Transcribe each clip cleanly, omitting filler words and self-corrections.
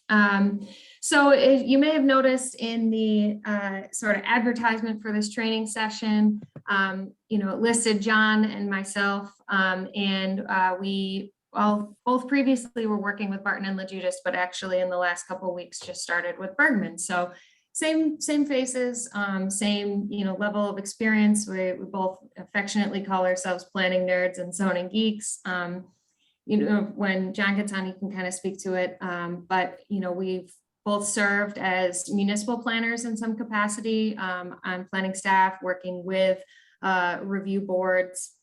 You may have noticed in the sort of advertisement for this training session, it listed John and myself, we both previously were working with Barton and LaJudas, but actually in the last couple of weeks just started with Bergmann. So same faces, same level of experience. We both affectionately call ourselves planning nerds and zoning geeks. When John gets on, he can kind of speak to it. But we've both served as municipal planners in some capacity on planning staff, working with review boards.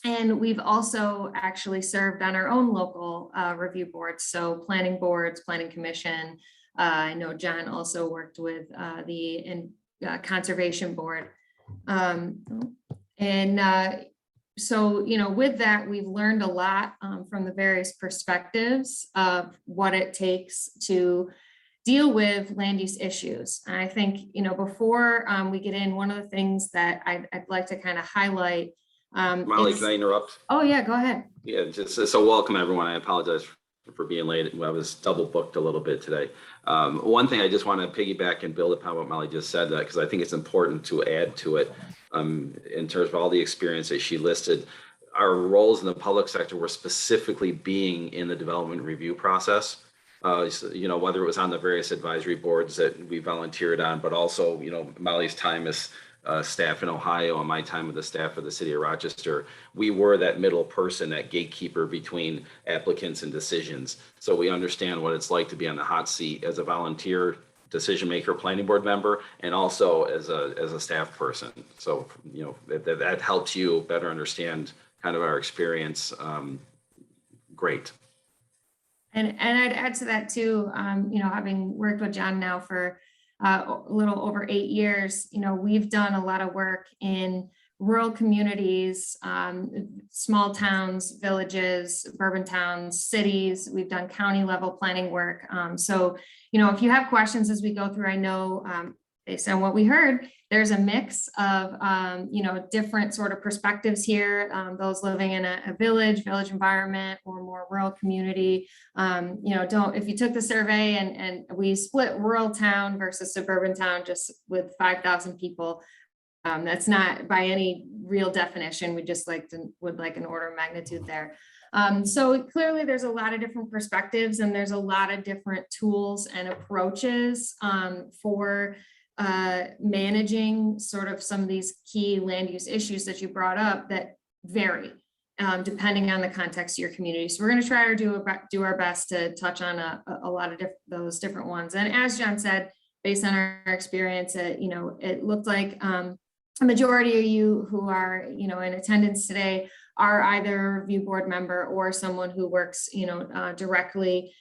And we've also actually served on our own local review boards. So planning boards, planning commission. I know John also worked with the conservation board. With that, we've learned a lot from the various perspectives of what it takes to deal with land use issues. And I think, before we get in, one of the things that I'd like to kind of highlight. Molly, can I interrupt? Oh yeah, go ahead. Yeah, so welcome everyone. I apologize for being late. I was double booked a little bit today. One thing I just want to piggyback and build upon what Molly just said, because I think it's important to add to it in terms of all the experience that she listed. Our roles in the public sector were specifically being in the development review process. Whether it was on the various advisory boards that we volunteered on, but also, Molly's time as staff in Ohio and my time with the staff of the city of Rochester, we were that middle person, that gatekeeper between applicants and decisions. So we understand what it's like to be on the hot seat as a volunteer decision maker, planning board member, and also as a staff person. So, that helps you better understand kind of our experience. Great. And I'd add to that too, having worked with John now for a little over 8 years, we've done a lot of work in rural communities, small towns, villages, suburban towns, cities. We've done county level planning work. If you have questions as we go through, I know based on what we heard, there's a mix of, different sort of perspectives here. Those living in a village environment or more rural community, if you took the survey and we split rural town versus suburban town just with 5,000 people, that's not by any real definition. We just would like an order of magnitude there. So clearly there's a lot of different perspectives and there's a lot of different tools and approaches for managing sort of some of these key land use issues that you brought up that vary depending on the context of your community. So we're going to try to do our best to touch on a lot of those different ones. And as John said, based on our experience, it looked like a majority of you who are in attendance today are either a review board member or someone who works directly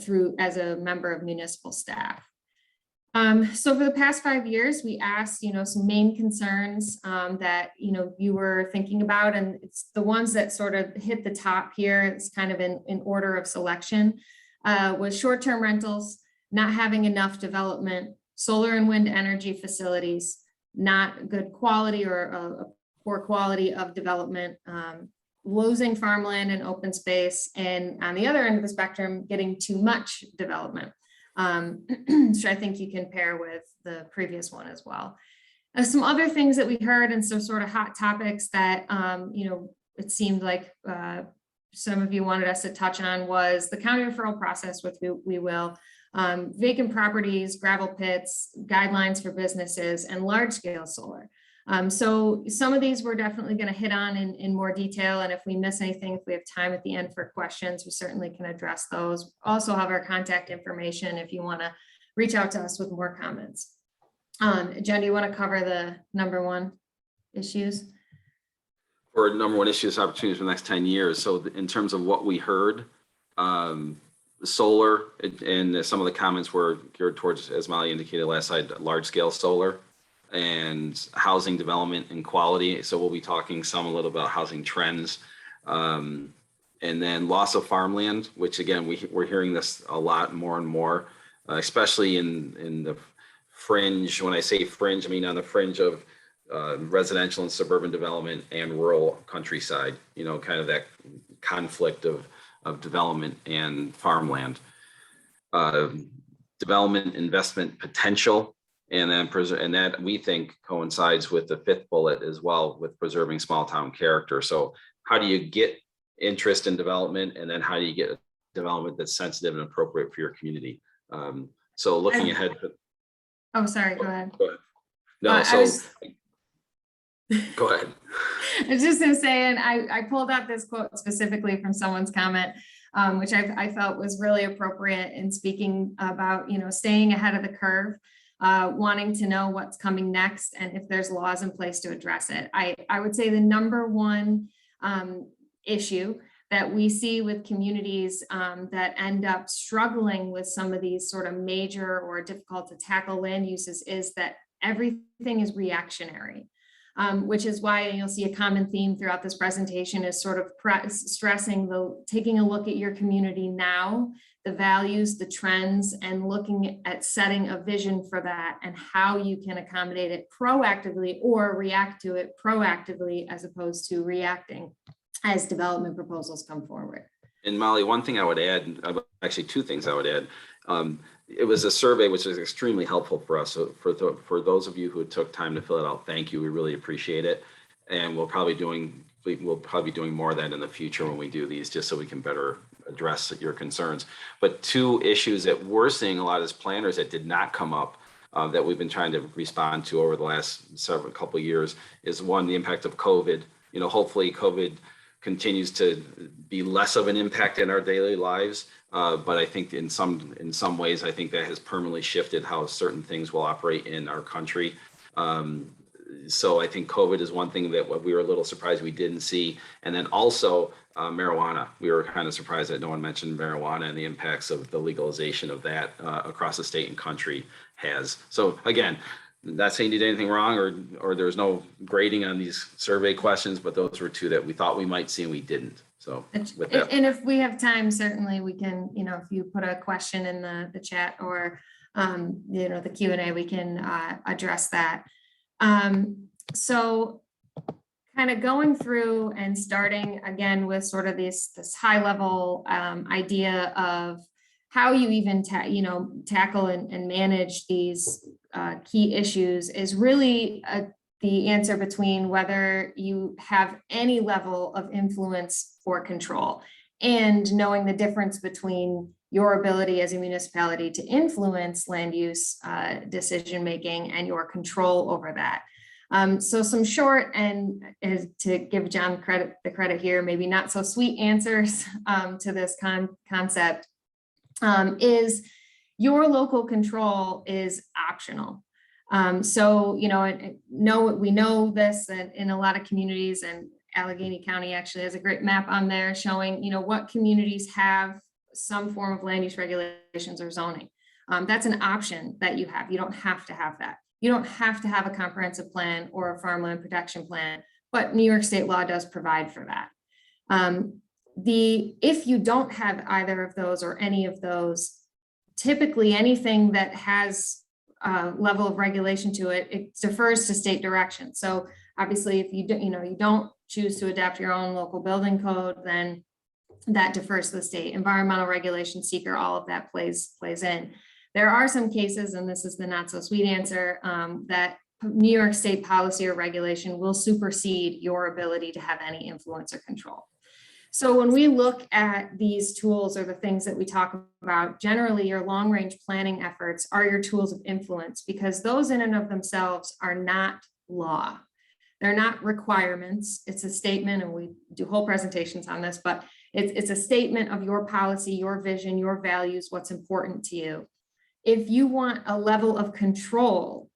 through as a member of municipal staff. So for the past 5 years, we asked, some main concerns that, you were thinking about, and it's the ones that sort of hit the top here. It's kind of in order of selection, was short-term rentals, not having enough development, solar and wind energy facilities, not good quality or a poor quality of development, losing farmland and open space, and on the other end of the spectrum, getting too much development. Which I think you can pair with the previous one as well. Some other things that we heard and some sort of hot topics that, it seemed like some of you wanted us to touch on was the county referral process, which we will, vacant properties, gravel pits, guidelines for businesses, and large scale solar. So some of these we're definitely going to hit on in more detail. And if we miss anything, if we have time at the end for questions, we certainly can address those. Also have our contact information if you want to reach out to us with more comments. Jen, do you want to cover the number one issues? For number one issues, opportunities for the next 10 years. So in terms of what we heard, solar and some of the comments were geared towards, as Molly indicated last slide, large scale solar and housing development and quality. So we'll be talking a little about housing trends, and then loss of farmland, which again, we're hearing this a lot more and more, especially in the fringe. When I say fringe, I mean on the fringe of residential and suburban development and rural countryside, kind of that conflict of development and farmland. development investment potential, and then and that we think coincides with the fifth bullet as well, with preserving small town character. So how do you get interest in development, and then how do you get development that's sensitive and appropriate for your community? So looking ahead. Oh, sorry, go ahead. Go ahead. No, go ahead. I was just going to say, and I pulled out this quote specifically from someone's comment, which I felt was really appropriate in speaking about, staying ahead of the curve, wanting to know what's coming next and if there's laws in place to address it. I would say the number one issue that we see with communities that end up struggling with some of these sort of major or difficult to tackle land uses is that everything is reactionary. Which is why you'll see a common theme throughout this presentation is sort of stressing taking a look at your community now, the values, the trends, and looking at setting a vision for that and how you can accommodate it proactively or react to it proactively as opposed to reacting as development proposals come forward. And Molly, one thing I would add, actually two things I would add. It was a survey which is extremely helpful for us. So for those of you who took time to fill it out, thank you. We really appreciate it. And we'll probably be doing more of that in the future when we do these, just so we can better address your concerns. But two issues that we're seeing a lot as planners that did not come up that we've been trying to respond to over the last couple of years is one, the impact of COVID. Hopefully COVID continues to be less of an impact in our daily lives. But I think in some ways, I think that has permanently shifted how certain things will operate in our country. So I think COVID is one thing that we were a little surprised we didn't see. And then also marijuana. We were kind of surprised that no one mentioned marijuana and the impacts of the legalization of that across the state and country has. So again, not saying you did anything wrong or there's no grading on these survey questions, but those were two that we thought we might see and we didn't. So with that. And if we have time, certainly we can, if you put a question in the chat or, the Q&A, we can address that. So kind of going through and starting again with sort of this high level idea of how you even tackle and manage these key issues is really the answer between whether you have any level of influence or control, and knowing the difference between your ability as a municipality to influence land use decision making and your control over that. So some short and to give John the credit here, maybe not so sweet answers to this concept is your local control is optional. So, we know this in a lot of communities, and Allegheny County actually has a great map on there showing, what communities have some form of land use regulations or zoning. That's an option that you have. You don't have to have that. You don't have to have a comprehensive plan or a farmland protection plan, but New York state law does provide for that. If you don't have either of those or any of those, typically anything that has level of regulation to it, it defers to state direction. So obviously, if you don't choose to adapt your own local building code, then that defers to the state. Environmental regulation, seeker, all of that plays in. There are some cases, and this is the not so sweet answer, that New York state policy or regulation will supersede your ability to have any influence or control. So when we look at these tools or the things that we talk about, generally your long-range planning efforts are your tools of influence, because those in and of themselves are not law. They're not requirements. It's a statement, and we do whole presentations on this, but it's a statement of your policy, your vision, your values, what's important to you. If you want a level of control,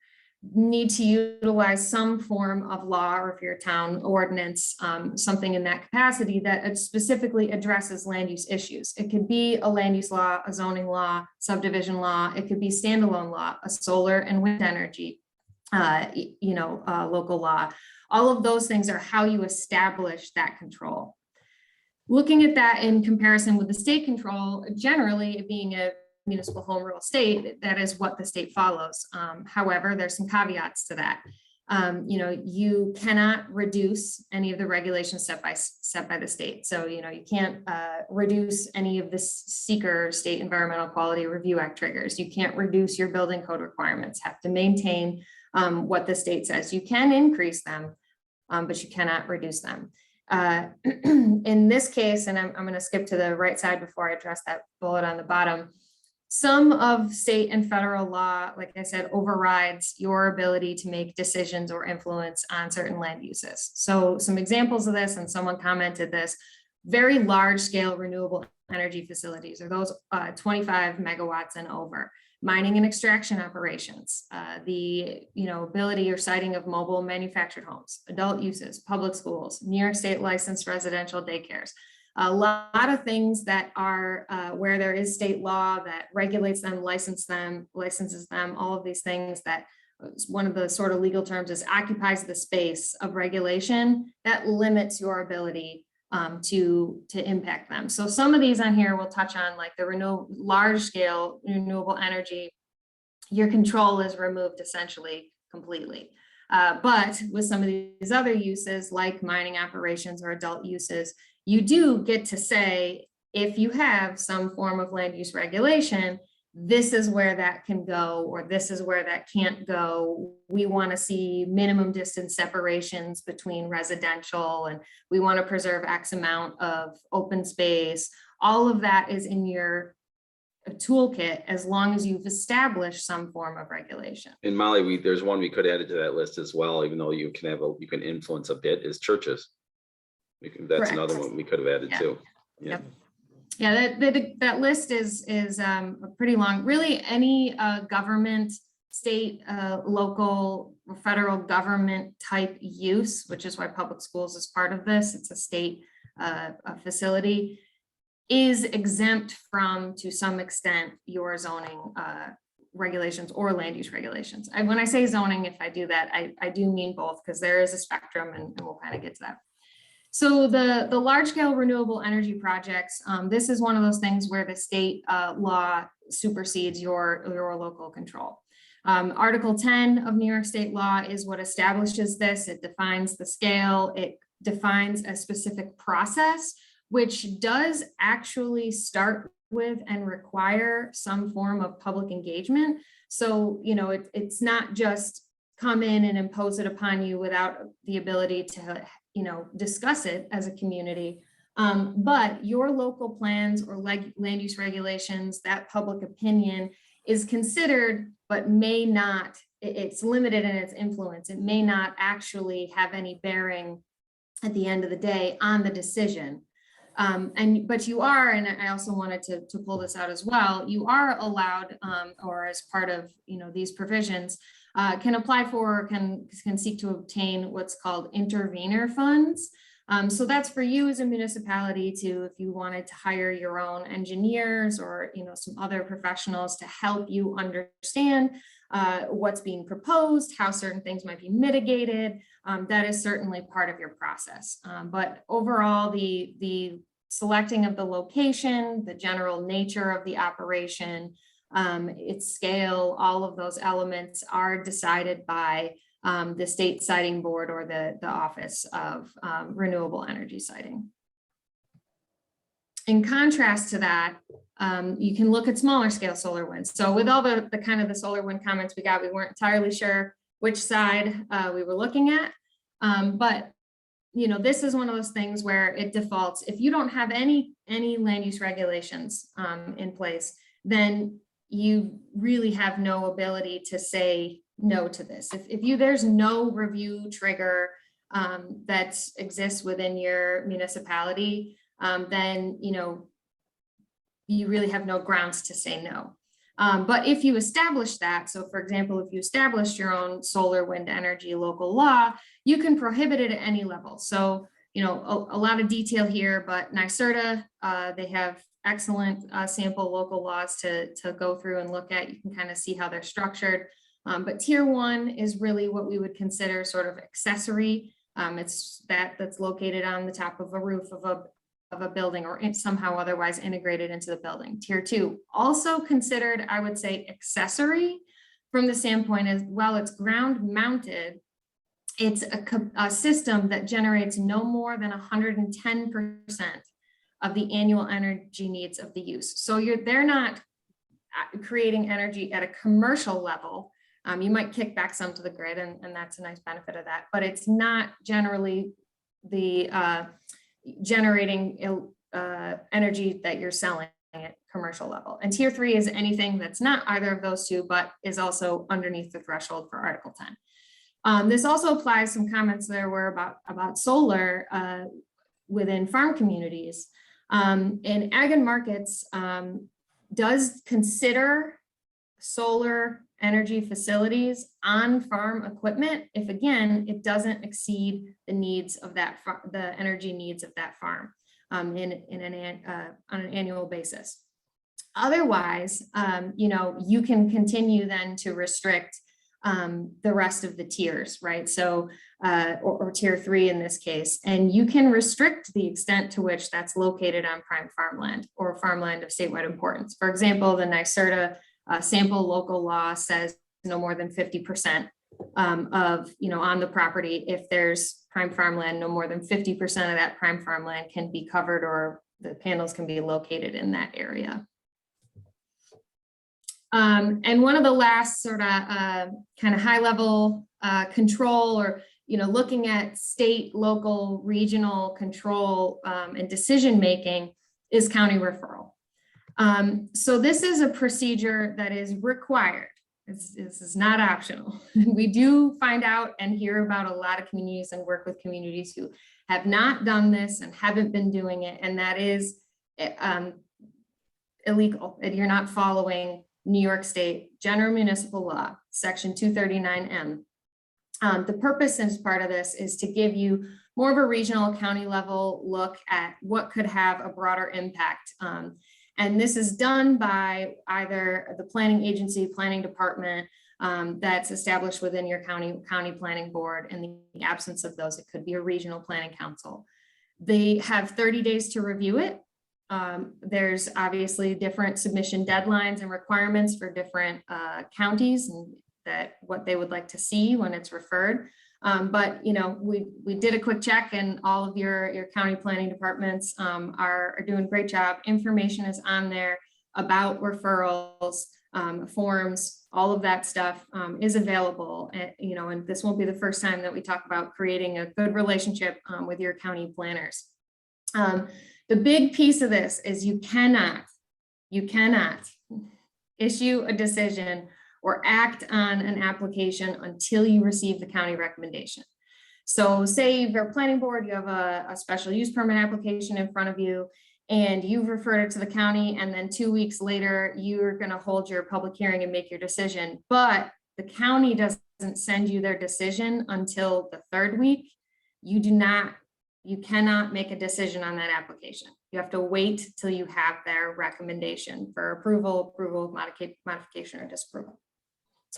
need to utilize some form of law, or if you're a town ordinance, something in that capacity that specifically addresses land use issues. It could be a land use law, a zoning law, subdivision law. It could be standalone law, a solar and wind energy, local law. All of those things are how you establish that control. Looking at that in comparison with the state control, generally it being a municipal home rule state, that is what the state follows. However, there's some caveats to that. You cannot reduce any of the regulations set by the state. So, you can't reduce any of the SEQR, State Environmental Quality Review Act triggers. You can't reduce your building code requirements, have to maintain what the state says. You can increase them, but you cannot reduce them. In this case, and I'm going to skip to the right side before I address that bullet on the bottom, some of state and federal law, like I said, overrides your ability to make decisions or influence on certain land uses. So some examples of this, and someone commented this, very large scale renewable energy facilities are those 25 megawatts and over. Mining and extraction operations, the ability or siting of mobile manufactured homes, adult uses, public schools, New York State licensed residential daycares. A lot of things that are where there is state law that regulates them, licenses them, all of these things that one of the sort of legal terms is occupies the space of regulation that limits your ability to impact them. So some of these on here we'll touch on, like the large scale renewable energy, your control is removed essentially completely. But with some of these other uses like mining operations or adult uses, you do get to say, if you have some form of land use regulation, this is where that can go, or this is where that can't go. We want to see minimum distance separations between residential, and we want to preserve X amount of open space. All of that is in your toolkit as long as you've established some form of regulation. And Molly, there's one we could add to that list as well, even though you can influence a bit, is churches. That's Correct. Another one we could have added too. Yeah. Yep. Yeah, that list is pretty long. Really, any government, state, local, federal government type use, which is why public schools is part of this. It's a state facility, is exempt from, to some extent, your zoning regulations or land use regulations. When I say zoning, if I do that, I do mean both, because there is a spectrum, and we'll kind of get to that. So the large scale renewable energy projects, this is one of those things where the state law supersedes your local control. Article 10 of New York State law is what establishes this. It defines the scale. It defines a specific process, which does actually start with and require some form of public engagement. So, it's not just come in and impose it upon you without the ability to discuss it as a community. But your local plans or land use regulations, that public opinion is considered, but may not, it's limited in its influence. It may not actually have any bearing at the end of the day on the decision. But you are, and I also wanted to pull this out as well, you are allowed, or as part of these provisions, can apply for, can seek to obtain what's called intervenor funds. So that's for you as a municipality to, if you wanted to hire your own engineers or some other professionals to help you understand what's being proposed, how certain things might be mitigated. That is certainly part of your process. But overall, the selecting of the location, the general nature of the operation, its scale, all of those elements are decided by the state siting board or the Office of Renewable Energy Siting. In contrast to that, you can look at smaller scale solar winds. So with all the kind of the solar wind comments we got, we weren't entirely sure which side we were looking at. But this is one of those things where it defaults. If you don't have any land use regulations in place, then you really have no ability to say no to this. If there's no review trigger that exists within your municipality, then you really have no grounds to say no. But if you establish that, so for example, if you established your own solar wind energy local law, you can prohibit it at any level. So, a lot of detail here, but NYSERDA, they have excellent sample local laws to go through and look at. You can kind of see how they're structured. But tier 1 is really what we would consider sort of accessory. It's that's located on the top of a roof of a building or somehow otherwise integrated into the building. Tier 2, also considered, I would say, accessory from the standpoint as well, it's ground mounted, it's a system that generates no more than 110% of the annual energy needs of the use. So they're not creating energy at a commercial level. You might kick back some to the grid, and that's a nice benefit of that, but it's not generally the generating energy that you're selling at commercial level. And tier 3 is anything that's not either of those two, but is also underneath the threshold for Article 10. This also applies, some comments there were about solar within farm communities. And Ag and Markets does consider solar energy facilities on farm equipment if, again, it doesn't exceed the needs of that the energy needs of that farm on an annual basis. Otherwise, you can continue then to restrict the rest of the tiers, right? So, or tier 3 in this case, and you can restrict the extent to which that's located on prime farmland or farmland of statewide importance. For example, the NYSERDA sample local law says no more than 50% of, on the property. If there's prime farmland, no more than 50% of that prime farmland can be covered, or the panels can be located in that area. And one of the last sort of kind of high level control, or looking at state, local, regional control and decision making, is county referral. So this is a procedure that is required. This is not optional. We do find out and hear about a lot of communities and work with communities who have not done this and haven't been doing it, and that is illegal. You're not following New York State General Municipal Law, Section 239M. The purpose as part of this is to give you more of a regional county level look at what could have a broader impact. And this is done by either the planning agency, planning department that's established within your county planning board. In the absence of those, it could be a regional planning council. They have 30 days to review it. There's obviously different submission deadlines and requirements for different counties, and that what they would like to see when it's referred. But we did a quick check, and all of your county planning departments are doing a great job. Information is on there about referrals, forms, all of that stuff is available. And this won't be the first time that we talk about creating a good relationship with your county planners. The big piece of this is you cannot issue a decision or act on an application until you receive the county recommendation. So say you're a planning board, you have a special use permit application in front of you, and you've referred it to the county, and then 2 weeks later, you're gonna hold your public hearing and make your decision, but the county doesn't send you their decision until the 3rd week. You cannot make a decision on that application. You have to wait till you have their recommendation for approval, modification, or disapproval.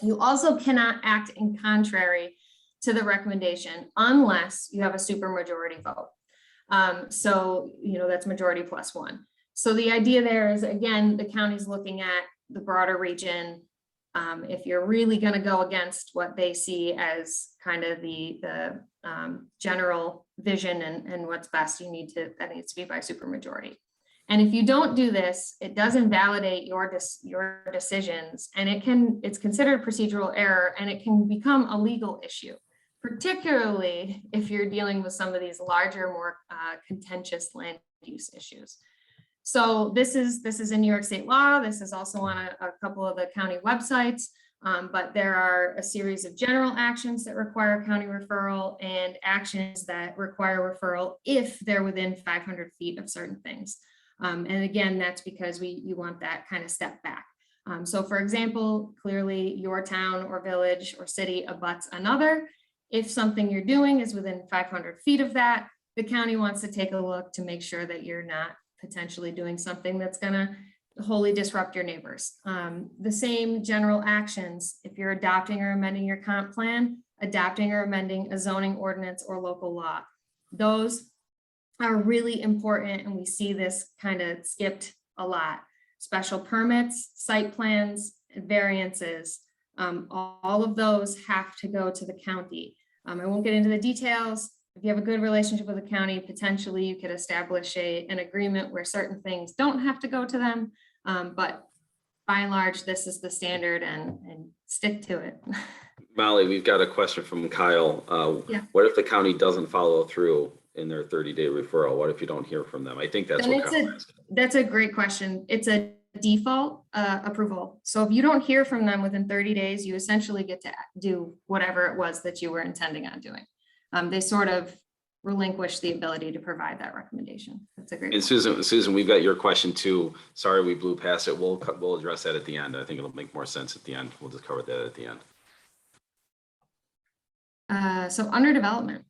You also cannot act in contrary to the recommendation unless you have a supermajority vote. So, that's majority plus 1. So the idea there is, again, the county's looking at the broader region. If you're really going to go against what they see as kind of the general vision and what's best, that needs to be by supermajority. And if you don't do this, it does invalidate your decisions, and it's considered procedural error, and it can become a legal issue, particularly if you're dealing with some of these larger, more contentious land use issues. So this is in New York State law. This is also on a couple of the county websites, but there are a series of general actions that require county referral and actions that require referral if they're within 500 feet of certain things. And again, that's because you want that kind of step back. So for example, clearly your town or village or city abuts another. If something you're doing is within 500 feet of that, the county wants to take a look to make sure that you're not potentially doing something that's going to wholly disrupt your neighbors. The same general actions, if you're adopting or amending your comp plan, adopting or amending a zoning ordinance or local law, those are really important, and we see this kind of skipped a lot. Special permits, site plans, variances, all of those have to go to the county. I won't get into the details. If you have a good relationship with the county, potentially you could establish an agreement where certain things don't have to go to them. But by and large, this is the standard, and stick to it. Molly, we've got a question from Kyle. Yeah. What if the county doesn't follow through in their 30-day referral? What if you don't hear from them? I think that's what Kyle asked. That's a great question. It's a default approval. So if you don't hear from them within 30 days, you essentially get to do whatever it was that you were intending on doing. They sort of relinquish the ability to provide that recommendation. That's a great. And Susan, we've got your question too. Sorry, we blew past it. We'll address that at the end. I think it'll make more sense at the end. We'll just cover that at the end. So under development.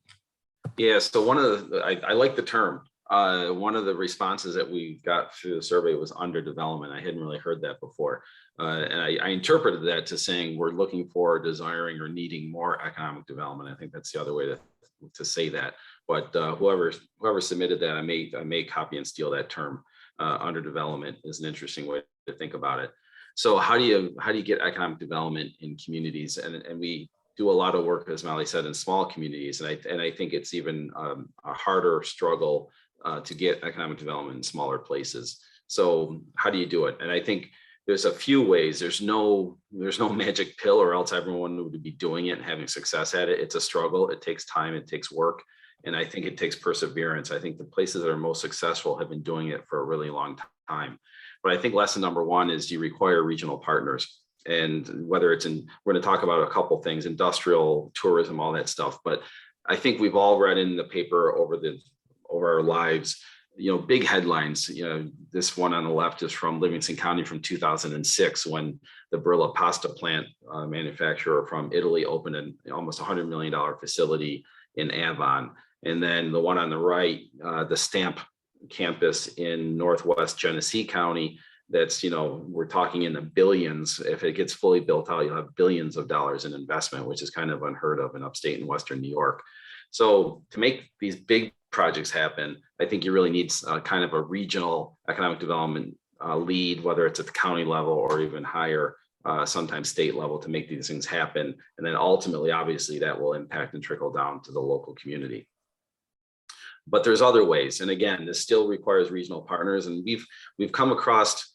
Yeah, so I like the term. One of the responses that we got through the survey was under development. I hadn't really heard that before. And I interpreted that to saying we're looking for, desiring, or needing more economic development. I think that's the other way to say that. But whoever submitted that, I may copy and steal that term. Under development is an interesting way to think about it. So how do you get economic development in communities? And we do a lot of work, as Molly said, in small communities. And I think it's even a harder struggle to get economic development in smaller places. So how do you do it? And I think there's a few ways. There's no magic pill, or else everyone would be doing it and having success at it. It's a struggle. It takes time. It takes work. And I think it takes perseverance. I think the places that are most successful have been doing it for a really long time. But I think lesson number one is you require regional partners. And whether it's we're going to talk about a couple things, industrial, tourism, all that stuff. But I think we've all read in the paper over our lives, big headlines. This one on the left is from Livingston County from 2006, when the Barilla pasta plant manufacturer from Italy opened an almost $100 million facility in Avon. And then the one on the right, the Stamp campus in Northwest Genesee County, that's, we're talking in the billions. If it gets fully built out, you'll have billions of dollars in investment, which is kind of unheard of in upstate and Western New York. So to make these big projects happen, I think you really need kind of a regional economic development lead, whether it's at the county level or even higher, sometimes state level, to make these things happen. And then ultimately, obviously, that will impact and trickle down to the local community. But there's other ways. And again, this still requires regional partners. And we've come across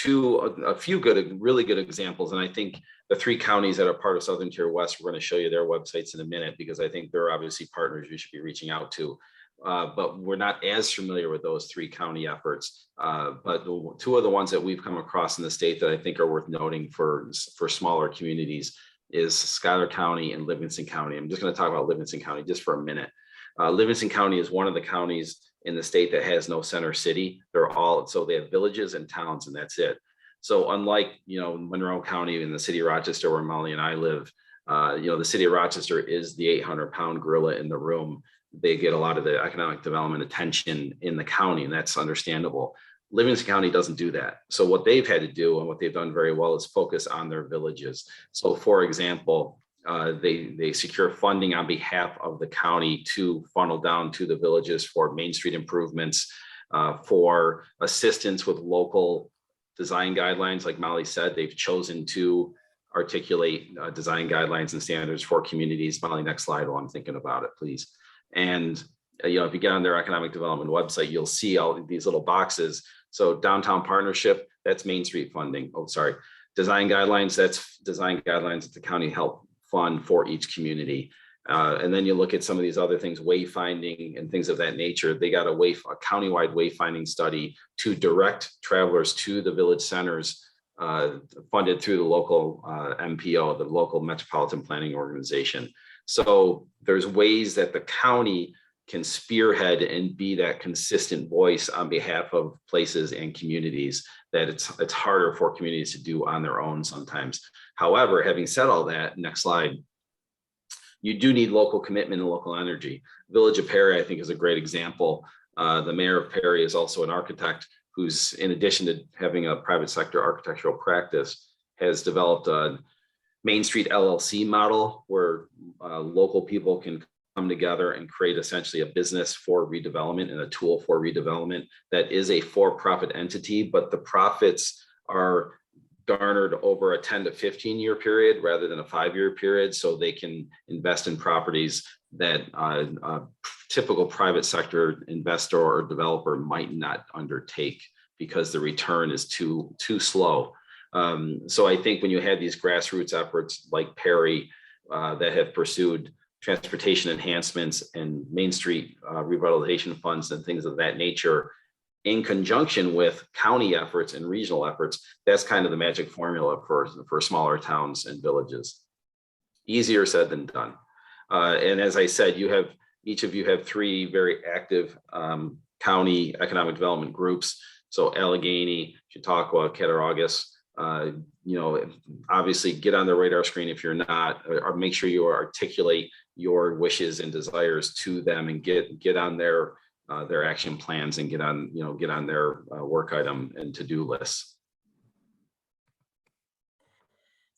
a few really good examples. And I think the three counties that are part of Southern Tier West, we're going to show you their websites in a minute, because I think they're obviously partners you should be reaching out to. But we're not as familiar with those three county efforts. But two of the ones that we've come across in the state that I think are worth noting for smaller communities is Schuyler County and Livingston County. I'm just going to talk about Livingston County just for a minute. Livingston County is one of the counties in the state that has no center city. So they have villages and towns, and that's it. So unlike, Monroe County and the city of Rochester, where Molly and I live, the city of Rochester is the 800-pound gorilla in the room. They get a lot of the economic development attention in the county, and that's understandable. Livingston County doesn't do that. So what they've had to do, and what they've done very well, is focus on their villages. So for example, they secure funding on behalf of the county to funnel down to the villages for Main Street improvements, for assistance with local design guidelines. Like Molly said, they've chosen to articulate design guidelines and standards for communities. Molly, next slide while I'm thinking about it, please. And if you get on their economic development website, you'll see all of these little boxes. So downtown partnership, that's Main Street funding. Oh, sorry. Design guidelines, that's design guidelines that the county helped fund for each community. And then you look at some of these other things, wayfinding and things of that nature. They got a countywide wayfinding study to direct travelers to the village centers, funded through the local MPO, the local Metropolitan Planning Organization. So there's ways that the county can spearhead and be that consistent voice on behalf of places and communities that it's harder for communities to do on their own sometimes. However, having said all that, next slide, you do need local commitment and local energy. Village of Perry, I think, is a great example. The mayor of Perry is also an architect who's, in addition to having a private sector architectural practice, has developed a Main Street LLC model where local people can come together and create essentially a business for redevelopment and a tool for redevelopment that is a for-profit entity, but the profits are garnered over a 10 to 15 year period rather than a 5-year period, so they can invest in properties that a typical private sector investor or developer might not undertake because the return is too slow. So I think when you have these grassroots efforts like Perry that have pursued transportation enhancements and Main Street revitalization funds and things of that nature, in conjunction with county efforts and regional efforts, that's kind of the magic formula for smaller towns and villages. Easier said than done. And as I said, each of you have 3 very active county economic development groups. So Allegheny, Chautauqua, Cattaraugus, obviously get on the radar screen if you're not, or make sure you articulate your wishes and desires to them and get on their action plans and get on their work item and to-do lists.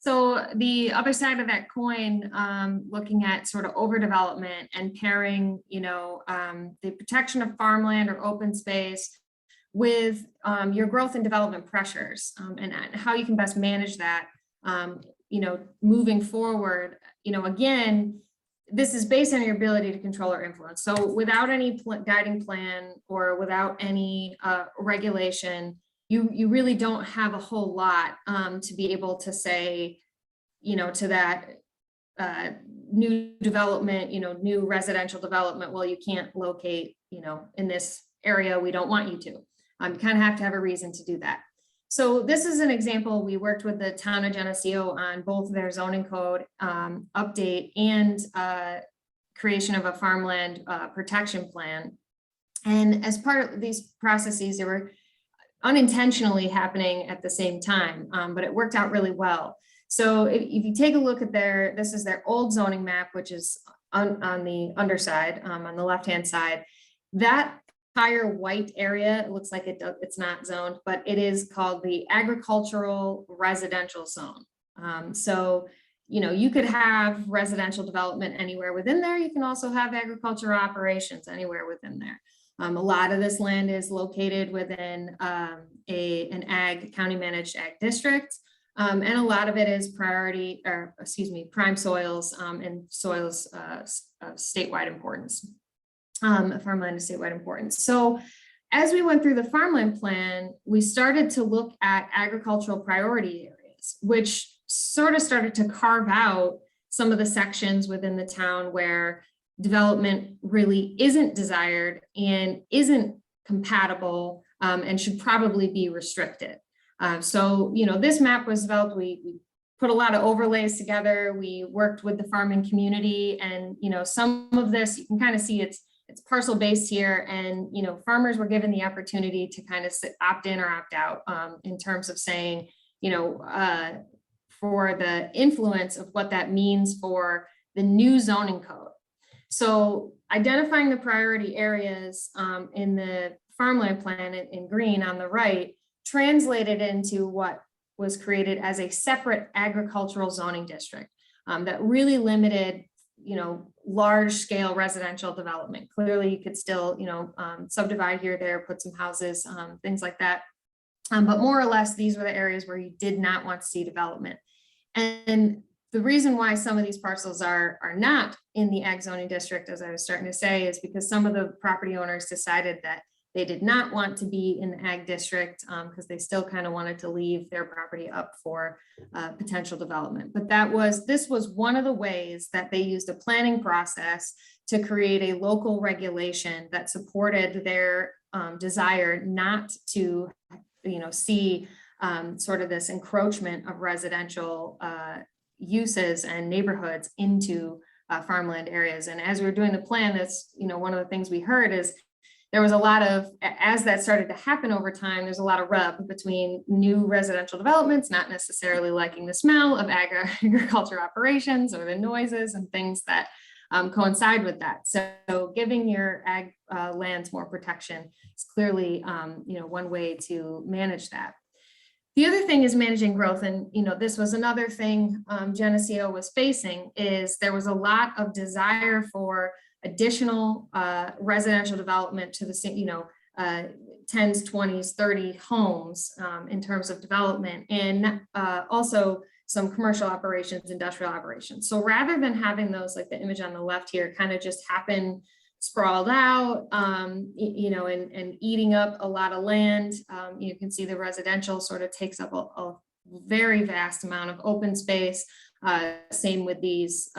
So the other side of that coin, looking at sort of overdevelopment and pairing, the protection of farmland or open space with your growth and development pressures, and how you can best manage that, moving forward. Again, this is based on your ability to control or influence. So without any guiding plan or without any regulation, you really don't have a whole lot to be able to say, to that new development, new residential development, well, you can't locate, in this area, we don't want you to. You kind of have to have a reason to do that. So this is an example. We worked with the town of Geneseo on both their zoning code update and creation of a farmland protection plan. And as part of these processes, they were unintentionally happening at the same time, but it worked out really well. So if you take a look at this is their old zoning map, which is on the underside, on the left-hand side. That entire white area, it looks like it's not zoned, but it is called the agricultural residential zone. So, you could have residential development anywhere within there. You can also have agricultural operations anywhere within there. A lot of this land is located within an county managed ag district. And a lot of it is prime soils and soils of statewide importance. Farmland is statewide importance. So as we went through the farmland plan, we started to look at agricultural priority areas, which sort of started to carve out some of the sections within the town where development really isn't desired and isn't compatible and should probably be restricted. So, this map was developed, we put a lot of overlays together. We worked with the farming community, and, some of this, you can kind of see it's parcel based here, and, farmers were given the opportunity to kind of opt in or opt out in terms of saying, for the influence of what that means for the new zoning code. So identifying the priority areas in the farmland plan in green on the right translated into what was created as a separate agricultural zoning district that really limited, large scale residential development. Clearly you could still, subdivide here, there, put some houses, things like that. But more or less, these were the areas where you did not want to see development. And the reason why some of these parcels are not in the ag zoning district, as I was starting to say, is because some of the property owners decided that they did not want to be in the ag district because they still kind of wanted to leave their property up for potential development. But this was one of the ways that they used a planning process to create a local regulation that supported their desire not to, see sort of this encroachment of residential uses and neighborhoods into farmland areas. And as we were doing the plan, that's, one of the things we heard is there was a lot of, as that started to happen over time, there's a lot of rub between new residential developments, not necessarily liking the smell of agriculture operations or the noises and things that coincide with that. So giving your ag lands more protection is clearly, one way to manage that. The other thing is managing growth. And, this was another thing Geneseo was facing, is there was a lot of desire for additional residential development to the, 10s, 20s, 30 homes in terms of development, and also some commercial operations, industrial operations. So rather than having those, like the image on the left here, kind of just happen sprawled out, you know, and eating up a lot of land, you can see the residential sort of takes up a very vast amount of open space. Same with these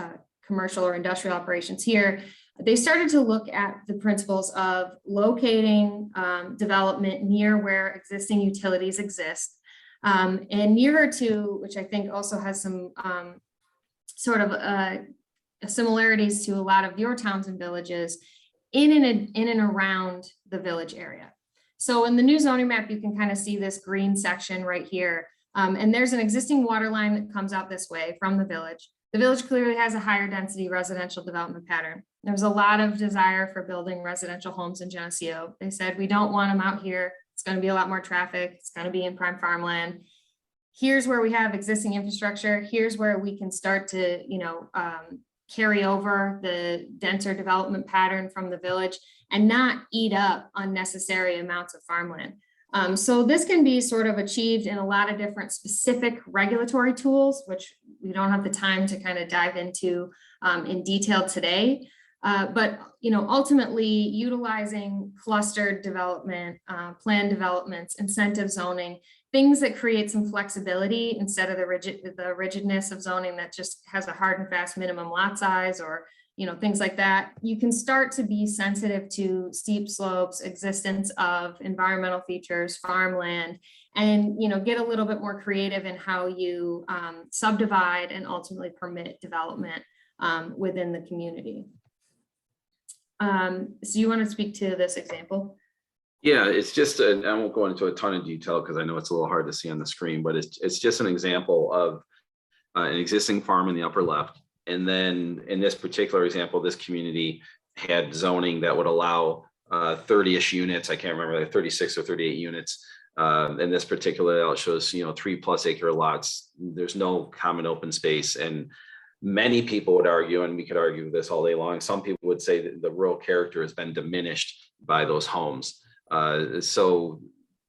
commercial or industrial operations here. They started to look at the principles of locating development near where existing utilities exist, and nearer to, which I think also has some sort of similarities to a lot of your towns and villages, in and around the village area. So in the new zoning map, you can kind of see this green section right here. And there's an existing water line that comes out this way from the village. The village clearly has a higher density residential development pattern. There's a lot of desire for building residential homes in Geneseo. They said, we don't want them out here. It's going to be a lot more traffic. It's going to be in prime farmland. Here's where we have existing infrastructure. Here's where we can start to, you know, carry over the denser development pattern from the village and not eat up unnecessary amounts of farmland. So this can be sort of achieved in a lot of different specific regulatory tools, which we don't have the time to kind of dive into in detail today. But, you know, ultimately utilizing clustered development, plan developments, incentive zoning, things that create some flexibility instead of the rigidness of zoning that just has a hard and fast minimum lot size, or, you know, things like that. You can start to be sensitive to steep slopes, existence of environmental features, farmland, and, you know, get a little bit more creative in how you subdivide and ultimately permit development within the community. So you want to speak to this example? Yeah, it's just, I won't go into a ton of detail because I know it's a little hard to see on the screen, but it's just an example of an existing farm in the upper left. And then in this particular example, this community had zoning that would allow 30-ish units. I can't remember, like 36 or 38 units. In this particular layout shows, you know, 3+ acre lots. There's no common open space. And many people would argue, and we could argue this all day long, some people would say that the rural character has been diminished by those homes. So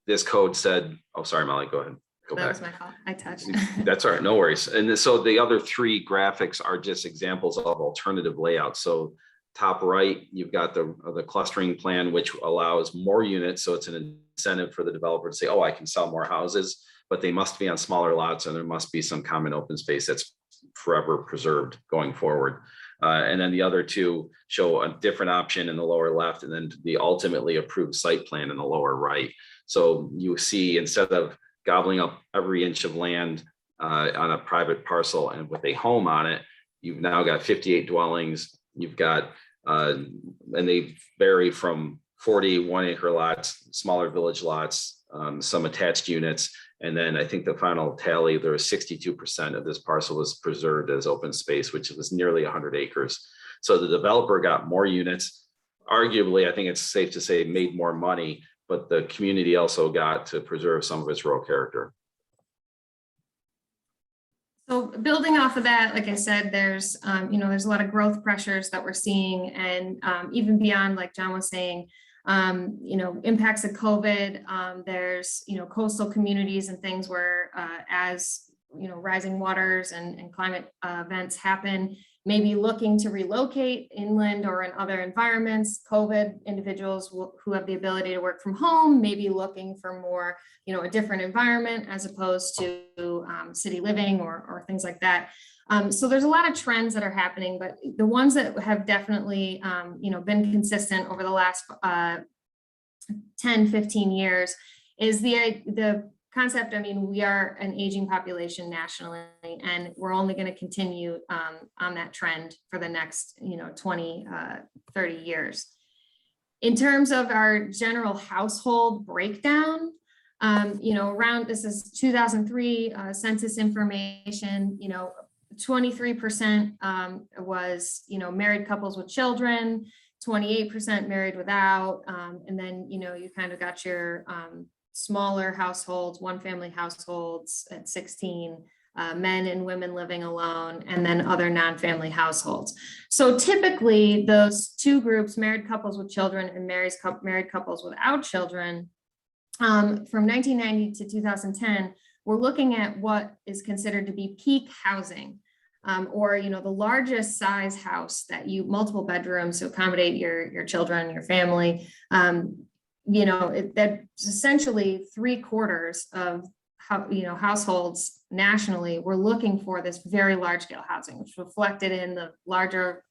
this code said, oh, sorry, Molly, go ahead. That was my fault. I touched. That's all right, no worries. And so the other three graphics are just examples of alternative layouts. So top right, you've got the clustering plan, which allows more units. So it's an incentive for the developer to say, oh, I can sell more houses, but they must be on smaller lots, and there must be some common open space that's forever preserved going forward. And then the other two show a different option in the lower left, and then the ultimately approved site plan in the lower right. So you see, instead of gobbling up every inch of land on a private parcel and with a home on it, you've now got 58 dwellings. You've got, and they vary from 40 1-acre lots, smaller village lots, some attached units. And then I think the final tally, there was 62% of this parcel was preserved as open space, which was nearly 100 acres. So the developer got more units. Arguably, I think it's safe to say made more money, but the community also got to preserve some of its rural character. So building off of that, like I said, there's, you know, there's a lot of growth pressures that we're seeing, and even beyond, like John was saying, you know, impacts of COVID. There's, you know, coastal communities and things where as, you know, rising waters and climate events happen, maybe looking to relocate inland or in other environments. COVID individuals who have the ability to work from home, maybe looking for more, you know, a different environment as opposed to city living or things like that. So there's a lot of trends that are happening, but the ones that have definitely, you know, been consistent over the last 10, 15 years is the concept. I mean, we are an aging population nationally, and we're only going to continue on that trend for the next, you know, 20, 30 years. In terms of our general household breakdown, you know, around, this is 2003 census information, you know, 23% was, you know, married couples with children, 28% married without, and then, you know, you kind of got your smaller households, one family households at 16, men and women living alone, and then other non-family households. So typically those two groups, married couples with children and married couples without children, from 1990 to 2010, we're looking at what is considered to be peak housing, or the largest size house that multiple bedrooms to accommodate your children, your family. That's essentially 3/4 of households nationally. We're looking for this very large scale housing, which is reflected in the larger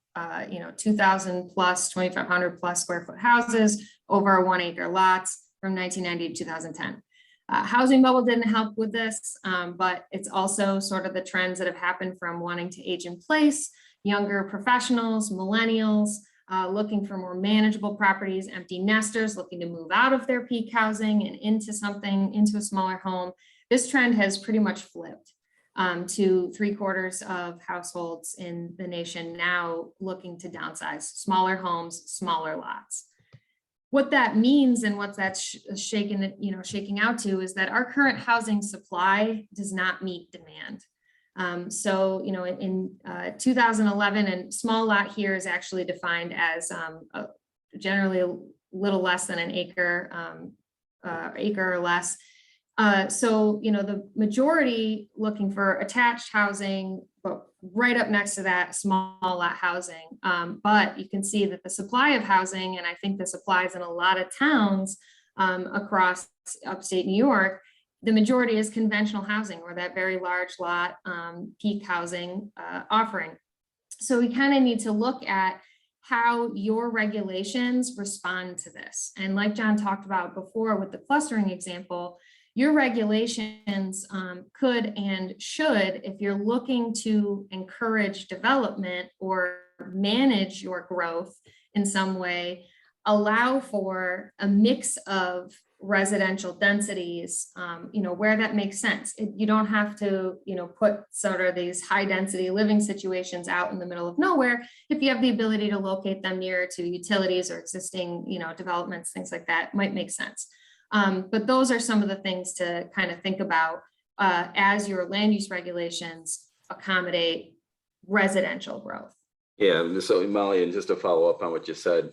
2,000 plus 2,500 plus square foot houses over 1 acre lots from 1990 to 2010. Housing bubble didn't help with this, but it's also sort of the trends that have happened from wanting to age in place, younger professionals, millennials, looking for more manageable properties, empty nesters looking to move out of their peak housing and into a smaller home. This trend has pretty much flipped to 3/4 of households in the nation now looking to downsize, smaller homes, smaller lots. What that means and what that's shaking out to is that our current housing supply does not meet demand. So, in 2011, and small lot here is actually defined as generally a little less than an acre, acre or less. So, the majority looking for attached housing, but right up next to that, small lot housing. But you can see that the supply of housing, and I think this applies in a lot of towns across upstate New York, the majority is conventional housing, or that very large lot peak housing offering. So we kind of need to look at how your regulations respond to this. And like John talked about before with the clustering example, your regulations could and should, if you're looking to encourage development or manage your growth in some way, allow for a mix of residential densities, where that makes sense. You don't have to, put sort of these high density living situations out in the middle of nowhere. If you have the ability to locate them near to utilities or existing, developments, things like that might make sense. But those are some of the things to kind of think about as your land use regulations accommodate residential growth. Yeah, so Molly, and just to follow up on what you said,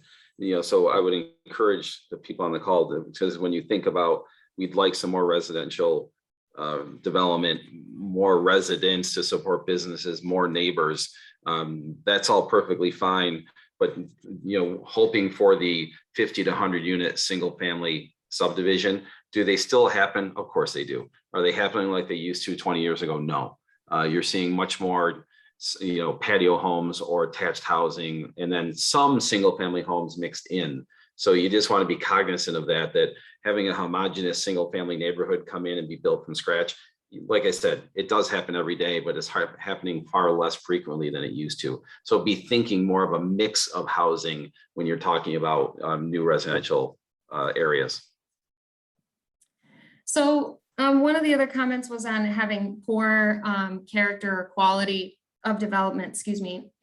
so I would encourage the people on the call because when you think about, we'd like some more residential development, more residents to support businesses, more neighbors. That's all perfectly fine, but hoping for the 50 to 100 unit single family subdivision, do they still happen? Of course they do. Are they happening like they used to 20 years ago? No. You're seeing much more patio homes or attached housing, and then some single family homes mixed in. So you just want to be cognizant of that having a homogeneous single family neighborhood come in and be built from scratch, like I said, it does happen every day, but it's happening far less frequently than it used to. So be thinking more of a mix of housing when you're talking about new residential areas. So one of the other comments was on having poor character or quality of development,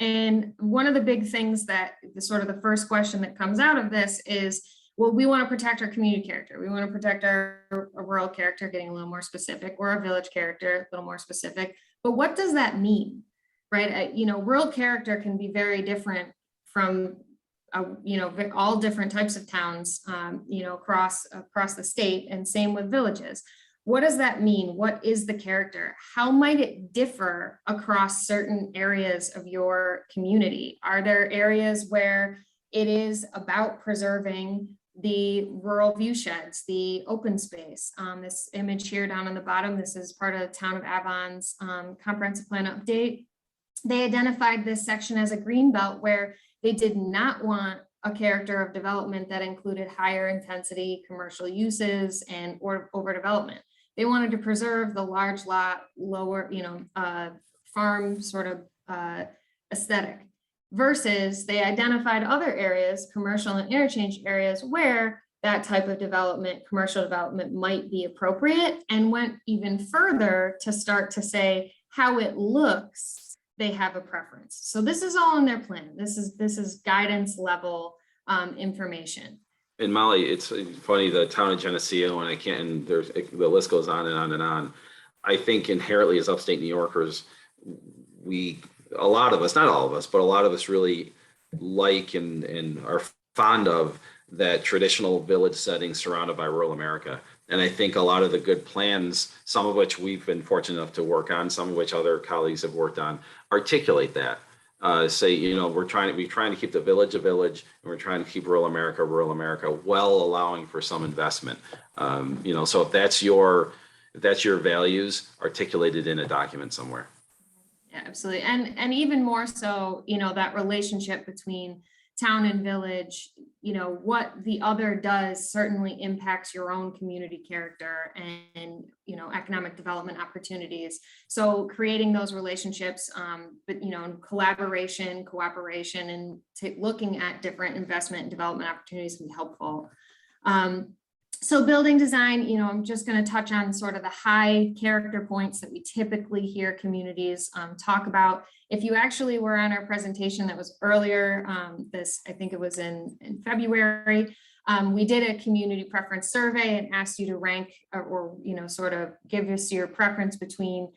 And one of the big things that the first question that comes out of this is, well, we want to protect our community character. We want to protect our rural character, getting a little more specific, or our village character, a little more specific. But what does that mean, right? Rural character can be very different from, all different types of towns, across the state, and same with villages. What does that mean? What is the character? How might it differ across certain areas of your community? Are there areas where it is about preserving the rural view sheds, the open space? This image here down on the bottom, this is part of the Town of Avon's comprehensive plan update. They identified this section as a green belt where they did not want a character of development that included higher intensity commercial uses or overdevelopment. They wanted to preserve the large lot, lower, farm sort of aesthetic, versus they identified other areas, commercial and interchange areas, where that type of development, commercial development, might be appropriate, and went even further to start to say how it looks. They have a preference. So this is all in their plan. This is guidance level information. And Molly, it's funny, the town of Geneseo, and the list goes on and on and on. I think inherently as upstate New Yorkers, a lot of us, not all of us, but a lot of us really like and are fond of that traditional village setting surrounded by rural America. And I think a lot of the good plans, some of which we've been fortunate enough to work on, some of which other colleagues have worked on, articulate that. Say, we're trying to keep the village a village, and we're trying to keep rural America, while allowing for some investment. So if that's your values, articulated in a document somewhere. Yeah, absolutely. And even more so, that relationship between town and village, what the other does certainly impacts your own community character and, economic development opportunities. So creating those relationships, but, collaboration, cooperation, and looking at different investment and development opportunities can be helpful. So building design, I'm just going to touch on sort of the high character points that we typically hear communities talk about. If you actually were on our presentation that was earlier, I think it was in February, we did a community preference survey and asked you to rank or sort of give us your preference between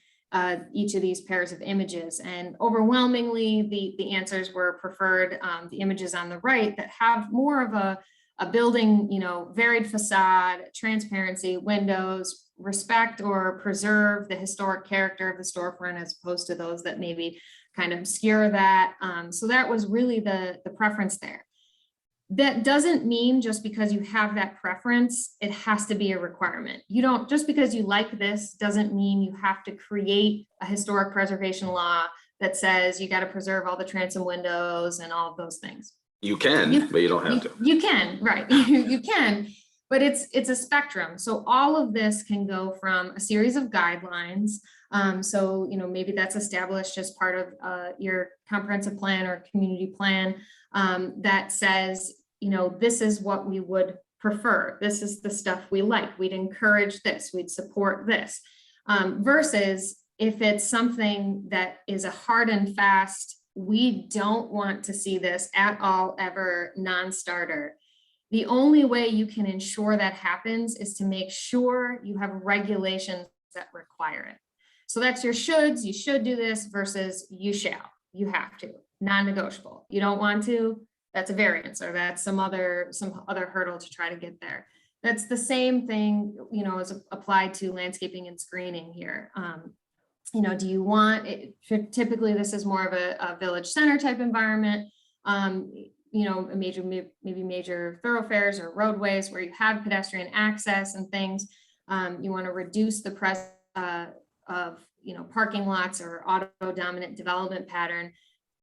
each of these pairs of images. And overwhelmingly, the answers were preferred the images on the right that have more of a building, varied facade, transparency, windows, respect or preserve the historic character of the storefront as opposed to those that maybe kind of obscure that. So that was really the preference there. That doesn't mean just because you have that preference, it has to be a requirement. Just because you like this doesn't mean you have to create a historic preservation law that says you got to preserve all the transom windows and all of those things. You can, but you don't have to. You can, right? You can, but it's a spectrum. So all of this can go from a series of guidelines. So maybe that's established as part of your comprehensive plan or community plan that says this is what we would prefer. This is the stuff we like. We'd encourage this. We'd support this. Versus if it's something that is a hard and fast, we don't want to see this at all, ever, non-starter. The only way you can ensure that happens is to make sure you have regulations that require it. So that's your shoulds, you should do this versus you shall, you have to, non-negotiable. You don't want to, that's a variance or that's some other hurdle to try to get there. That's the same thing, as applied to landscaping and screening here. Do you want it? Typically, this is more of a village center type environment. Maybe major thoroughfares or roadways where you have pedestrian access and things. You want to reduce the presence of parking lots or auto dominant development pattern,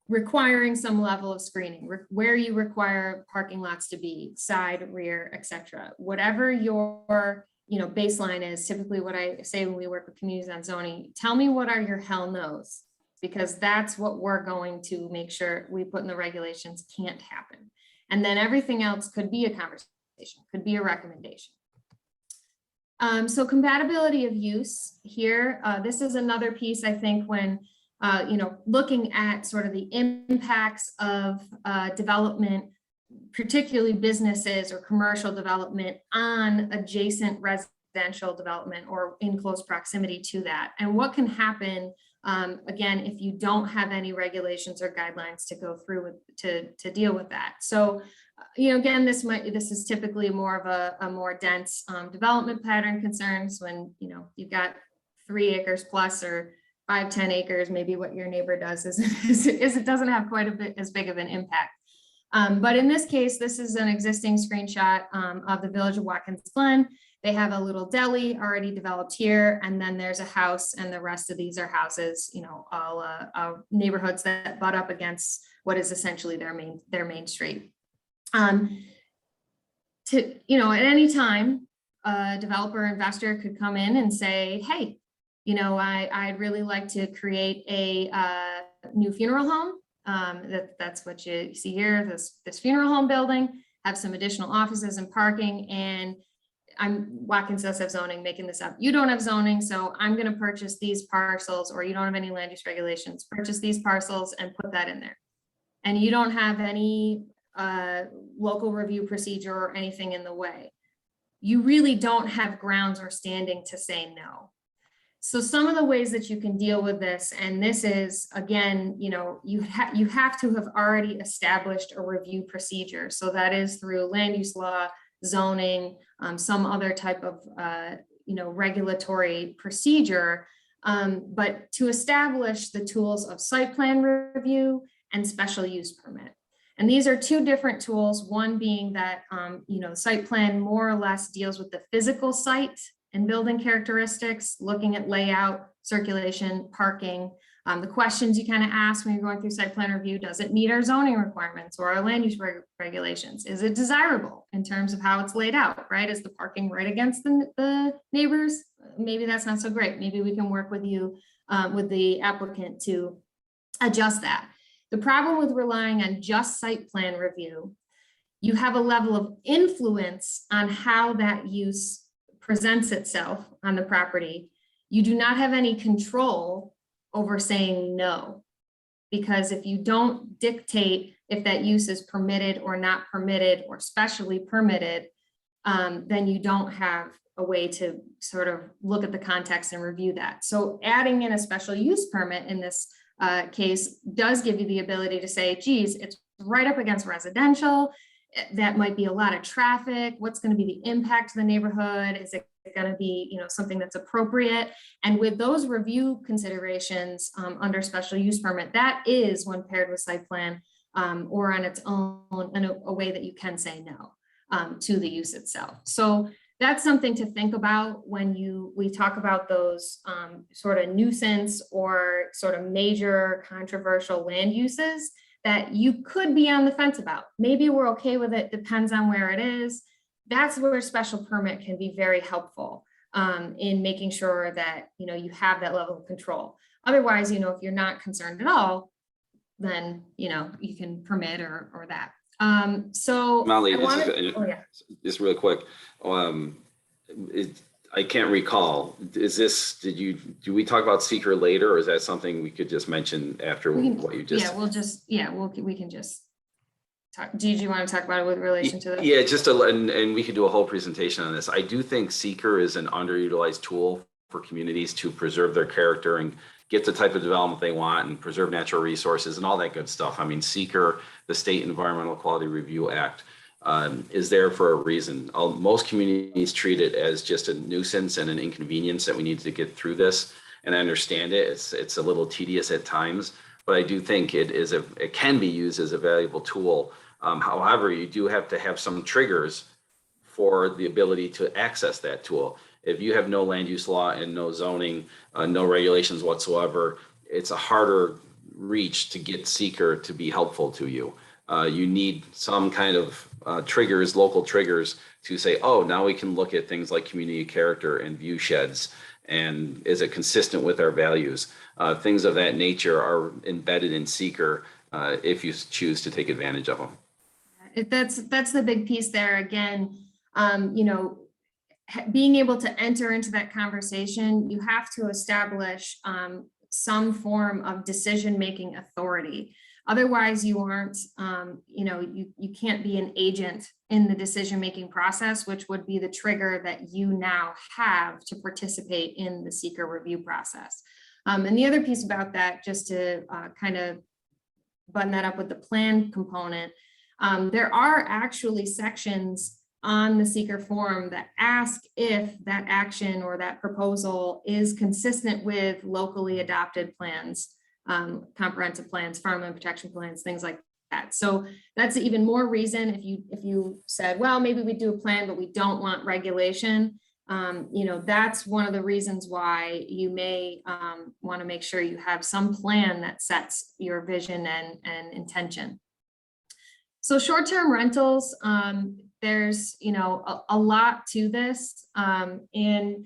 requiring some level of screening where you require parking lots to be side, rear, etc. Whatever your baseline is. Typically what I say when we work with communities on zoning, tell me what are your hell no's, because that's what we're going to make sure we put in the regulations can't happen. And then everything else could be a conversation, could be a recommendation. So compatibility of use here, this is another piece I think when, looking at sort of the impacts of development, particularly businesses or commercial development on adjacent residential development or in close proximity to that. And what can happen, again, if you don't have any regulations or guidelines to go through with, to deal with that. So, again, this is typically more of a more dense development pattern concerns when, you've got 3 acres plus or 5-10 acres, maybe what your neighbor does is it doesn't have quite a bit as big of an impact. But in this case, this is an existing screenshot of the village of Watkins Glen. They have a little deli already developed here, and then there's a house, and the rest of these are houses, all neighborhoods that butt up against what is essentially their main street. At any time, a developer investor could come in and say, hey, I'd really like to create a new funeral home. That's what you see here, this funeral home building, have some additional offices and parking, and Watkins does have zoning, making this up. You don't have zoning, so I'm going to purchase these parcels, or you don't have any land use regulations, purchase these parcels and put that in there. And you don't have any local review procedure or anything in the way. You really don't have grounds or standing to say no. So some of the ways that you can deal with this, and this is, again, you have to have already established a review procedure. So that is through land use law, zoning, some other type of, regulatory procedure. But to establish the tools of site plan review and special use permit. And these are two different tools, one being that, site plan more or less deals with the physical site and building characteristics, looking at layout, circulation, parking. The questions you kind of ask when you're going through site plan review: does it meet our zoning requirements or our land use regulations? Is it desirable in terms of how it's laid out, right? Is the parking right against the neighbors? Maybe that's not so great. Maybe we can work with you, with the applicant, to adjust that. The problem with relying on just site plan review, you have a level of influence on how that use presents itself on the property. You do not have any control over saying no, because if you don't dictate if that use is permitted or not permitted or specially permitted, then you don't have a way to sort of look at the context and review that. So adding in a special use permit in this case does give you the ability to say, geez, it's right up against residential. That might be a lot of traffic. What's going to be the impact to the neighborhood? Is it going to be, something that's appropriate? And with those review considerations under special use permit, that is, when paired with site plan or on its own, in a way that you can say no to the use itself. So that's something to think about when we talk about those sort of nuisance or sort of major controversial land uses that you could be on the fence about. Maybe we're okay with it, depends on where it is. That's where a special permit can be very helpful in making sure that, you have that level of control. Otherwise, if you're not concerned at all, then, you can permit or that. So Molly, yeah. just real quick. I can't recall. Do we talk about seeker later, or is that something we could just mention after what you just? Yeah, we can just talk. Did you want to talk about it with relation to this? Yeah, and we could do a whole presentation on this. I do think seeker is an underutilized tool for communities to preserve their character and get the type of development they want and preserve natural resources and all that good stuff. I mean, seeker, the State Environmental Quality Review Act, is there for a reason. Most communities treat it as just a nuisance and an inconvenience that we need to get through this. And I understand it. It's a little tedious at times, but I do think it can be used as a valuable tool. However, you do have to have some triggers for the ability to access that tool. If you have no land use law and no zoning, no regulations whatsoever, it's a harder reach to get seeker to be helpful to you. You need some kind of triggers, local triggers, to say, oh, now we can look at things like community character and view sheds, and is it consistent with our values? Things of that nature are embedded in seeker if you choose to take advantage of them. That's the big piece there. Again, being able to enter into that conversation, you have to establish some form of decision-making authority. Otherwise, you aren't, you can't be an agent in the decision-making process, which would be the trigger that you now have to participate in the seeker review process. And the other piece about that, just to kind of button that up with the plan component, there are actually sections on the seeker form that ask if that action or that proposal is consistent with locally adopted plans, comprehensive plans, farmland protection plans, things like that. So that's even more reason if you said, well, maybe we do a plan, but we don't want regulation. That's one of the reasons why you may want to make sure you have some plan that sets your vision and intention. So short-term rentals, there's, a lot to this, and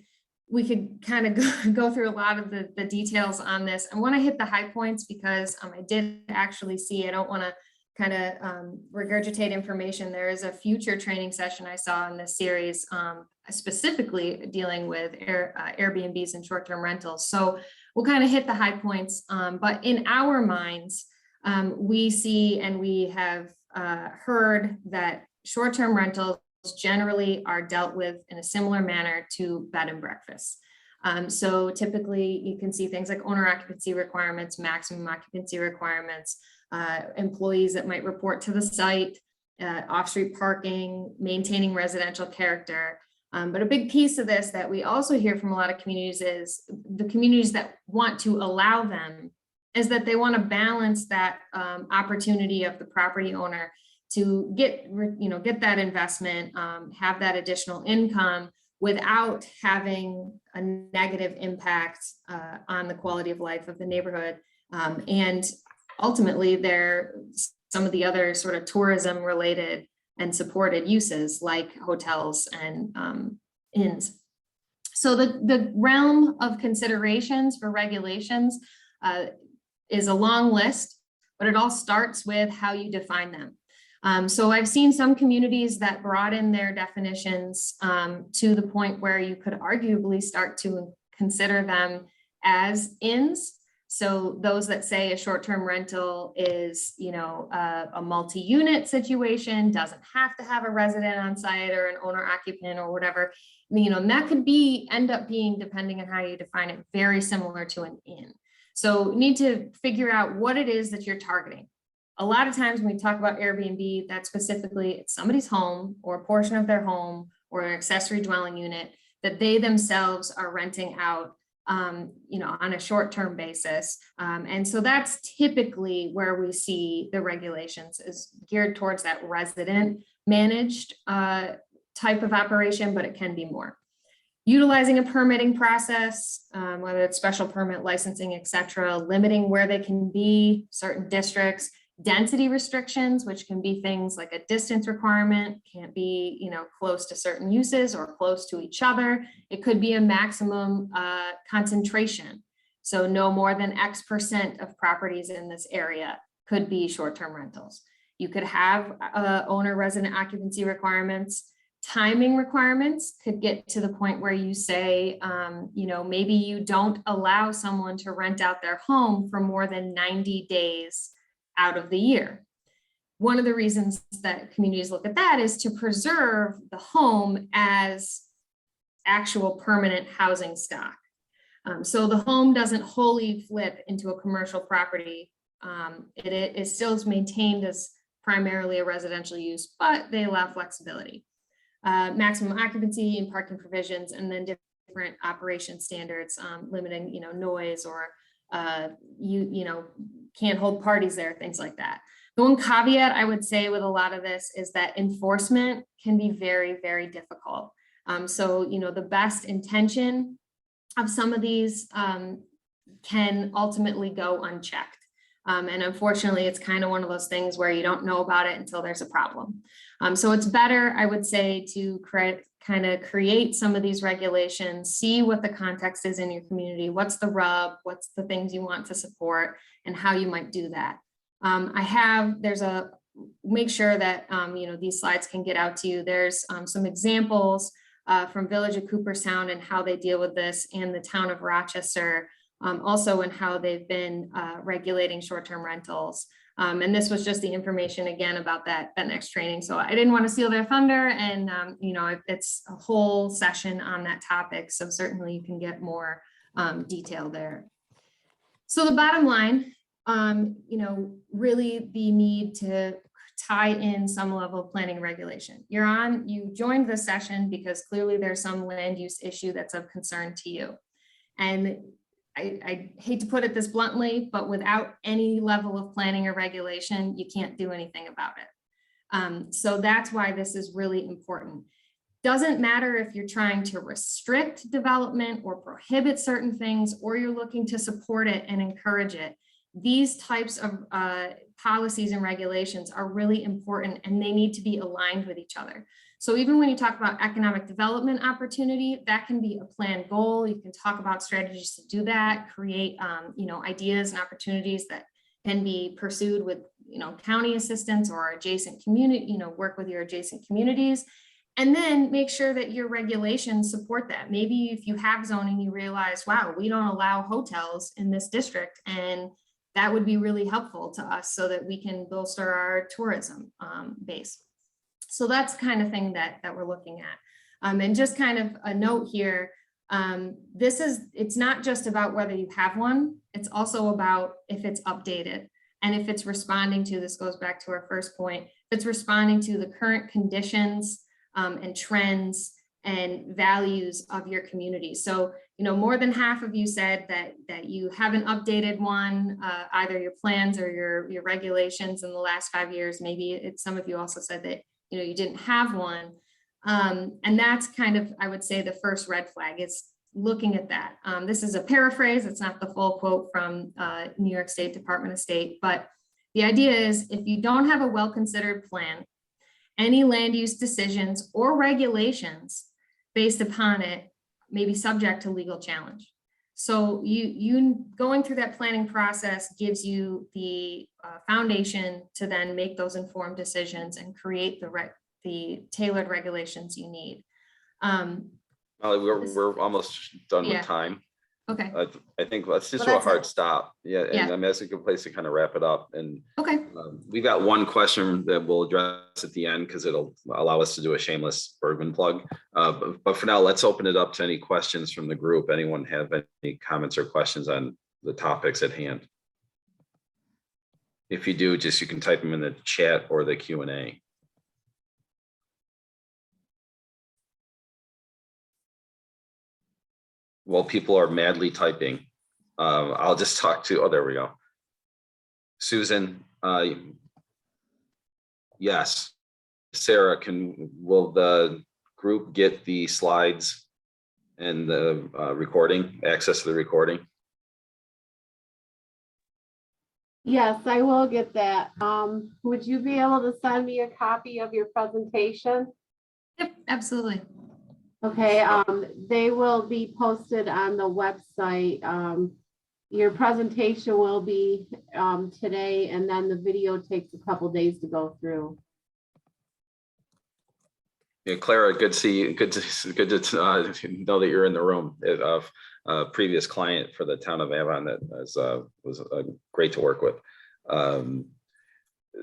we could kind of go through a lot of the details on this. I want to hit the high points because I did actually see, I don't want to kind of regurgitate information. There is a future training session I saw in this series, specifically dealing with Airbnbs and short-term rentals. So we'll kind of hit the high points, but in our minds, we see and we have heard that short-term rentals generally are dealt with in a similar manner to bed and breakfast. So typically you can see things like owner occupancy requirements, maximum occupancy requirements, employees that might report to the site, off-street parking, maintaining residential character. But a big piece of this that we also hear from a lot of communities is the communities that want to allow them is that they want to balance that opportunity of the property owner to get that investment, have that additional income without having a negative impact on the quality of life of the neighborhood. And ultimately, some of the other sort of tourism related and supported uses like hotels and inns. So the realm of considerations for regulations is a long list, but it all starts with how you define them. So I've seen some communities that broaden their definitions to the point where you could arguably start to consider them as inns. So those that say a short-term rental is, a multi-unit situation, doesn't have to have a resident on site or an owner occupant or whatever, and that could end up being, depending on how you define it, very similar to an inn. So you need to figure out what it is that you're targeting. A lot of times when we talk about Airbnb, that specifically it's somebody's home or a portion of their home or an accessory dwelling unit that they themselves are renting out, on a short-term basis. And so that's typically where we see the regulations is geared towards that resident managed type of operation, but it can be more. Utilizing a permitting process, whether it's special permit, licensing, et cetera, limiting where they can be, certain districts, density restrictions, which can be things like a distance requirement, can't be, close to certain uses or close to each other. It could be a maximum concentration. So no more than X% of properties in this area could be short-term rentals. You could have owner resident occupancy requirements. Timing requirements could get to the point where you say, maybe you don't allow someone to rent out their home for more than 90 days out of the year. One of the reasons that communities look at that is to preserve the home as actual permanent housing stock. So the home doesn't wholly flip into a commercial property. It still is maintained as primarily a residential use, but they allow flexibility. Maximum occupancy and parking provisions, and then different operation standards, limiting, noise or can't hold parties there, things like that. The one caveat I would say with a lot of this is that enforcement can be very, very difficult. So, the best intention of some of these can ultimately go unchecked. And unfortunately, it's kind of one of those things where you don't know about it until there's a problem. So it's better, I would say, to create some of these regulations, see what the context is in your community, what's the rub, what's the things you want to support, and how you might do that. Make sure that, these slides can get out to you. There's some examples from Village of Cooperstown and how they deal with this, and the town of Rochester, also in how they've been regulating short-term rentals. And this was just the information again about that next training. So I didn't want to steal their thunder, and it's a whole session on that topic. So certainly you can get more detail there. So the bottom line, really the need to tie in some level of planning regulation. You joined this session because clearly there's some land use issue that's of concern to you. And I hate to put it this bluntly, but without any level of planning or regulation, you can't do anything about it. So that's why this is really important. Doesn't matter if you're trying to restrict development or prohibit certain things, or you're looking to support it and encourage it. These types of policies and regulations are really important, and they need to be aligned with each other. So even when you talk about economic development opportunity, that can be a planned goal. You can talk about strategies to do that, create ideas and opportunities that can be pursued with county assistance or adjacent community, work with your adjacent communities. And then make sure that your regulations support that. Maybe if you have zoning, you realize, wow, we don't allow hotels in this district, and that would be really helpful to us so that we can bolster our tourism base. So that's the kind of thing that we're looking at. And just kind of a note here, It's not just about whether you have one, it's also about if it's updated and if it's responding to, this goes back to our first point, if it's responding to the current conditions and trends and values of your community. So, more than half of you said that you haven't updated one, either your plans or your regulations in the last 5 years. Maybe some of you also said that, you didn't have one. And that's kind of, I would say, the first red flag is looking at that. This is a paraphrase. It's not the full quote from New York State Department of State, but the idea is if you don't have a well-considered plan, any land use decisions or regulations based upon it may be subject to legal challenge. So you going through that planning process gives you the foundation to then make those informed decisions and create the tailored regulations you need. We're almost done with Yeah. time. Okay. I think let's just Well, do a that's hard it. stop. Yeah, and Yeah. I mean, that's a good place to kind of wrap it up. And Okay. we've got one question that we'll address at the end because it'll allow us to do a shameless Bergmann plug. But for now, let's open it up to any questions from the group. Anyone have any comments or questions on the topics at hand? If you do, you can type them in the chat or the Q&A. While people are madly typing, I'll just talk to, there we go. Susan, yes. Sarah, will the group get the slides and the recording, access to the recording? Yes, I will get that. Would you be able to send me a copy of your presentation? Yep, absolutely. Okay, they will be posted on the website. Your presentation will be today, and then the video takes a couple days to go through. Yeah, Clara, good to see you. Good to know that you're in the room. Of a previous client for the town of Avon that was great to work with.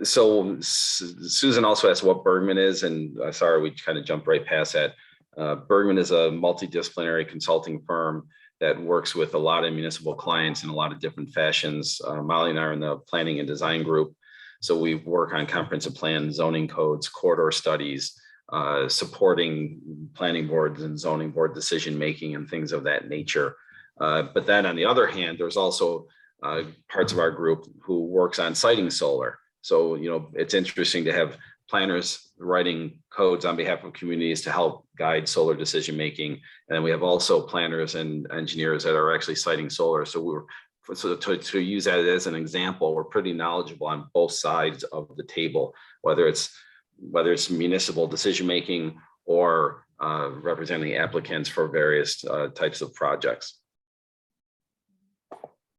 So Susan also asked what Bergmann is, and sorry, we kind of jumped right past that. Bergmann is a multidisciplinary consulting firm that works with a lot of municipal clients in a lot of different fashions. Molly and I are in the planning and design group. So we work on comprehensive plan, zoning codes, corridor studies, supporting planning boards and zoning board decision-making and things of that nature. But then on the other hand, there's also parts of our group who works on siting solar. So, it's interesting to have planners writing codes on behalf of communities to help guide solar decision-making. And then we have also planners and engineers that are actually siting solar. So to use that as an example, we're pretty knowledgeable on both sides of the table, whether it's municipal decision-making or representing applicants for various types of projects.